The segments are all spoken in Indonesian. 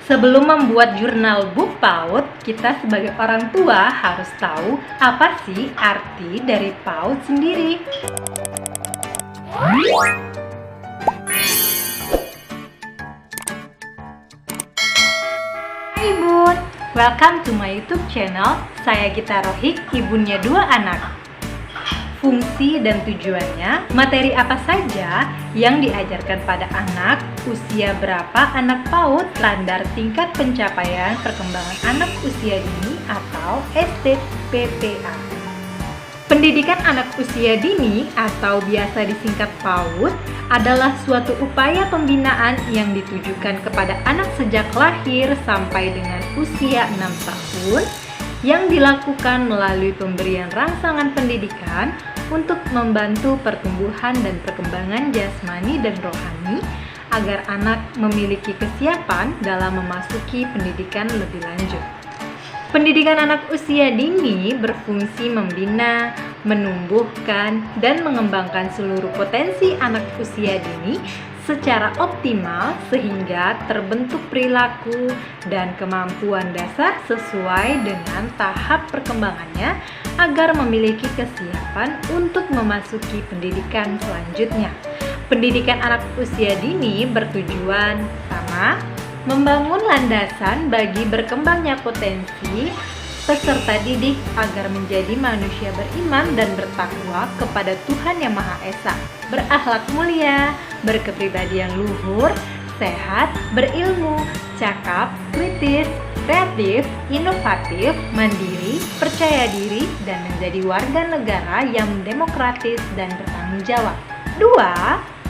Sebelum membuat jurnal book PAUD, kita sebagai orang tua harus tahu apa sih arti dari PAUD sendiri. Hai Bun, welcome to my YouTube channel. Saya Gita Rohik, ibunya 2 anak. Fungsi dan tujuannya, materi apa saja yang diajarkan pada anak, usia berapa anak PAUD, standar tingkat pencapaian perkembangan anak usia dini atau STPPA. Pendidikan anak usia dini atau biasa disingkat PAUD adalah suatu upaya pembinaan yang ditujukan kepada anak sejak lahir sampai dengan usia 6 tahun yang dilakukan melalui pemberian rangsangan pendidikan untuk membantu pertumbuhan dan perkembangan jasmani dan rohani agar anak memiliki kesiapan dalam memasuki pendidikan lebih lanjut. Pendidikan anak usia dini berfungsi membina, menumbuhkan, dan mengembangkan seluruh potensi anak usia dini secara optimal sehingga terbentuk perilaku dan kemampuan dasar sesuai dengan tahap perkembangannya agar memiliki kesiapan untuk memasuki pendidikan selanjutnya. Pendidikan anak usia dini bertujuan pertama, membangun landasan bagi berkembangnya potensi peserta didik agar menjadi manusia beriman dan bertakwa kepada Tuhan Yang Maha Esa, berakhlak mulia, berkepribadian luhur, sehat, berilmu, cakap, kritis, kreatif, inovatif, mandiri, percaya diri, dan menjadi warga negara yang demokratis dan bertanggung jawab. 2.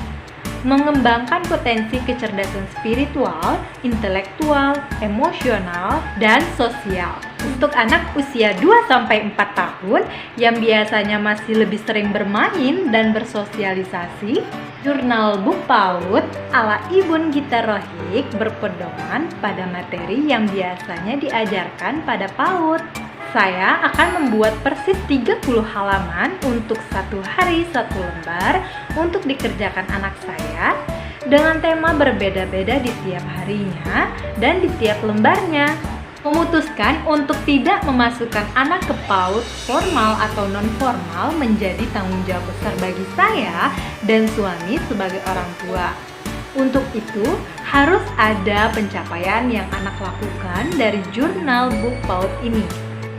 Mengembangkan potensi kecerdasan spiritual, intelektual, emosional, dan sosial. Untuk anak usia 2-4 tahun yang biasanya masih lebih sering bermain dan bersosialisasi, jurnal book PAUD ala Ibun Gita Rohik berpedoman pada materi yang biasanya diajarkan pada PAUD. Saya akan membuat persis 30 halaman untuk 1 hari 1 lembar untuk dikerjakan anak saya dengan tema berbeda-beda di tiap harinya dan di tiap lembarnya. Memutuskan untuk tidak memasukkan anak ke PAUD formal atau non-formal menjadi tanggung jawab besar bagi saya dan suami sebagai orang tua. Untuk itu, harus ada pencapaian yang anak lakukan dari jurnal book PAUD ini.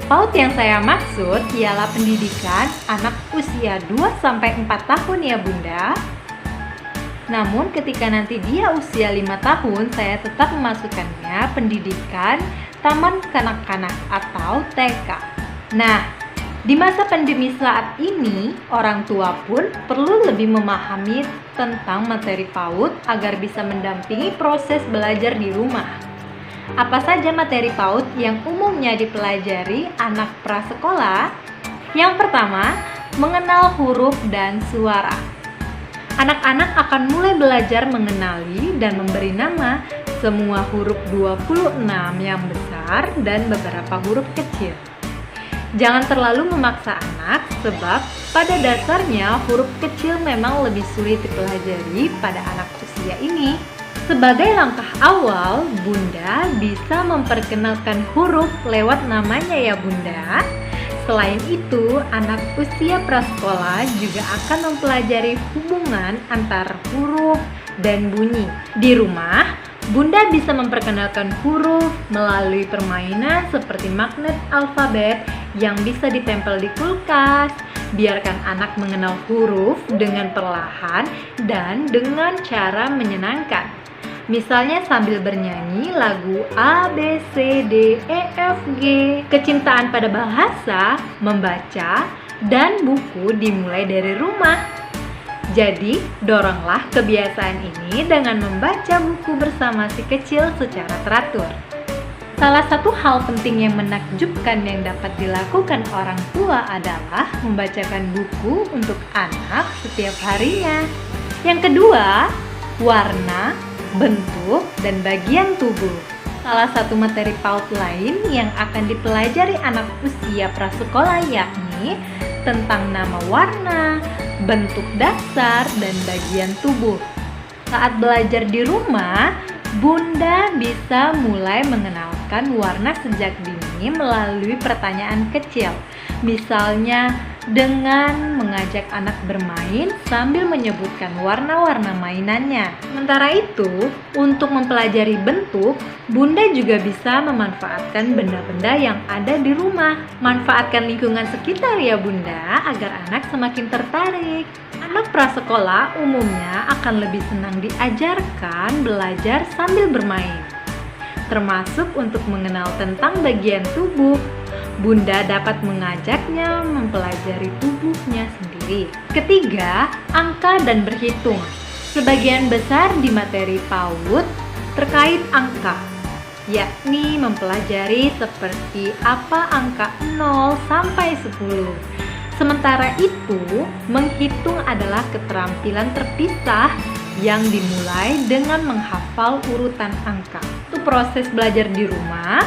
PAUD yang saya maksud ialah pendidikan anak usia 2-4 tahun ya Bunda. Namun ketika nanti dia usia 5 tahun, saya tetap memasukkannya pendidikan taman kanak-kanak atau TK. Nah, di masa pandemi saat ini, orang tua pun perlu lebih memahami tentang materi PAUD agar bisa mendampingi proses belajar di rumah. Apa saja materi PAUD yang umumnya dipelajari anak prasekolah? Yang pertama, mengenal huruf dan suara. Anak-anak akan mulai belajar mengenali dan memberi nama semua huruf 26 yang besar dan beberapa huruf kecil. Jangan terlalu memaksa anak sebab pada dasarnya huruf kecil memang lebih sulit dipelajari pada anak usia ini. Sebagai langkah awal, Bunda bisa memperkenalkan huruf lewat namanya ya Bunda. Selain itu, anak usia prasekolah juga akan mempelajari hubungan antar huruf dan bunyi. Di rumah, Bunda bisa memperkenalkan huruf melalui permainan seperti magnet alfabet yang bisa ditempel di kulkas. Biarkan anak mengenal huruf dengan perlahan dan dengan cara menyenangkan. Misalnya sambil bernyanyi lagu A, B, C, D, E, F, G. Kecintaan pada bahasa, membaca, dan buku dimulai dari rumah. Jadi, doronglah kebiasaan ini dengan membaca buku bersama si kecil secara teratur. Salah satu hal penting yang menakjubkan yang dapat dilakukan orang tua adalah membacakan buku untuk anak setiap harinya. Yang kedua, warna, bentuk, dan bagian tubuh. Salah satu materi PAUD lain yang akan dipelajari anak usia prasekolah yakni tentang nama warna, bentuk dasar, dan bagian tubuh. Saat belajar di rumah, Bunda bisa mulai mengenalkan warna sejak dini melalui pertanyaan kecil. Misalnya dengan mengajak anak bermain sambil menyebutkan warna-warna mainannya. Sementara itu, untuk mempelajari bentuk, Bunda juga bisa memanfaatkan benda-benda yang ada di rumah. Manfaatkan lingkungan sekitar ya Bunda, agar anak semakin tertarik. Anak prasekolah umumnya akan lebih senang diajarkan belajar sambil bermain, termasuk untuk mengenal tentang bagian tubuh. Bunda dapat mengajaknya mempelajari tubuhnya sendiri. Ketiga, angka dan berhitung. Sebagian besar di materi PAUD terkait angka, yakni mempelajari seperti apa angka 0 sampai 10. Sementara itu, menghitung adalah keterampilan terpisah yang dimulai dengan menghafal urutan angka. Untuk proses belajar di rumah,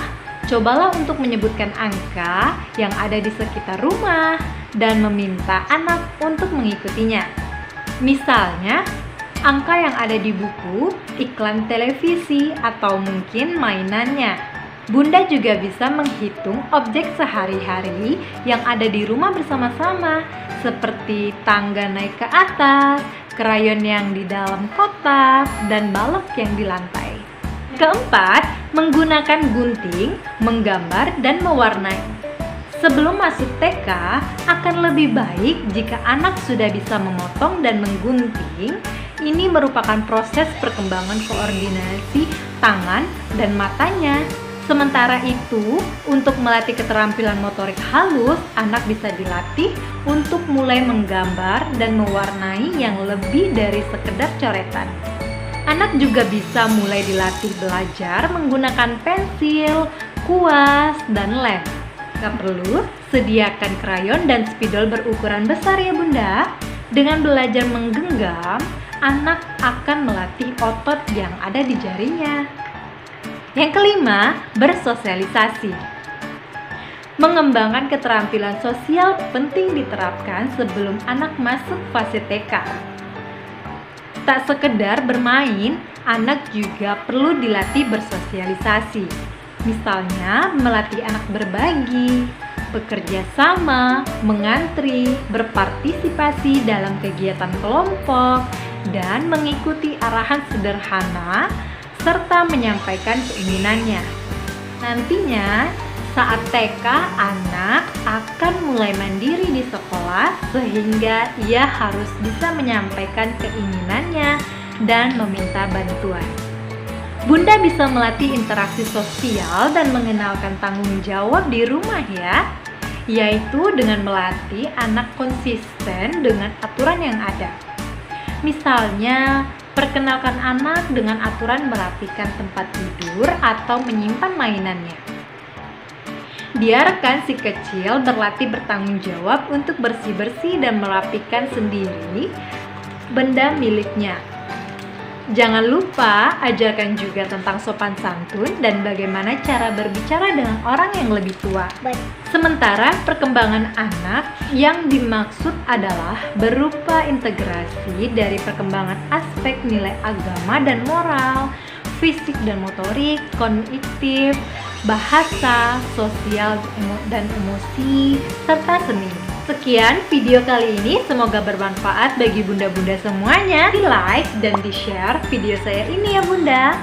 cobalah untuk menyebutkan angka yang ada di sekitar rumah dan meminta anak untuk mengikutinya. Misalnya, angka yang ada di buku, iklan televisi, atau mungkin mainannya. Bunda juga bisa menghitung objek sehari-hari yang ada di rumah bersama-sama, seperti tangga naik ke atas, krayon yang di dalam kotak, dan balok yang di lantai. Keempat, menggunakan gunting, menggambar, dan mewarnai. Sebelum masuk TK, akan lebih baik jika anak sudah bisa memotong dan menggunting. Ini merupakan proses perkembangan koordinasi tangan dan matanya. Sementara itu, untuk melatih keterampilan motorik halus, anak bisa dilatih untuk mulai menggambar dan mewarnai yang lebih dari sekedar coretan. Anak juga bisa mulai dilatih belajar menggunakan pensil, kuas, dan lem. Gak perlu, sediakan krayon dan spidol berukuran besar ya Bunda. Dengan belajar menggenggam, anak akan melatih otot yang ada di jarinya. Yang kelima, bersosialisasi. Mengembangkan keterampilan sosial penting diterapkan sebelum anak masuk fase TK. Tak sekedar bermain, anak juga perlu dilatih bersosialisasi. Misalnya, melatih anak berbagi, bekerja sama, mengantri, berpartisipasi dalam kegiatan kelompok, dan mengikuti arahan sederhana, serta menyampaikan keinginannya. Nantinya, saat TK, anak akan mulai mandiri di sekolah sehingga ia harus bisa menyampaikan keinginannya dan meminta bantuan. Bunda bisa melatih interaksi sosial dan mengenalkan tanggung jawab di rumah ya, yaitu dengan melatih anak konsisten dengan aturan yang ada. Misalnya, perkenalkan anak dengan aturan merapikan tempat tidur atau menyimpan mainannya. Biarkan si kecil berlatih bertanggung jawab untuk bersih-bersih dan merapikan sendiri benda miliknya. Jangan lupa ajarkan juga tentang sopan santun dan bagaimana cara berbicara dengan orang yang lebih tua. Sementara perkembangan anak yang dimaksud adalah berupa integrasi dari perkembangan aspek nilai agama dan moral, fisik dan motorik, kognitif, bahasa, sosial dan emosi, serta seni. Sekian video kali ini, semoga bermanfaat bagi bunda-bunda semuanya. Di like dan di share video saya ini ya Bunda.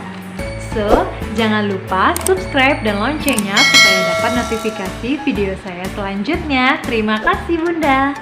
So, jangan lupa subscribe dan loncengnya supaya dapat notifikasi video saya selanjutnya. Terima kasih Bunda.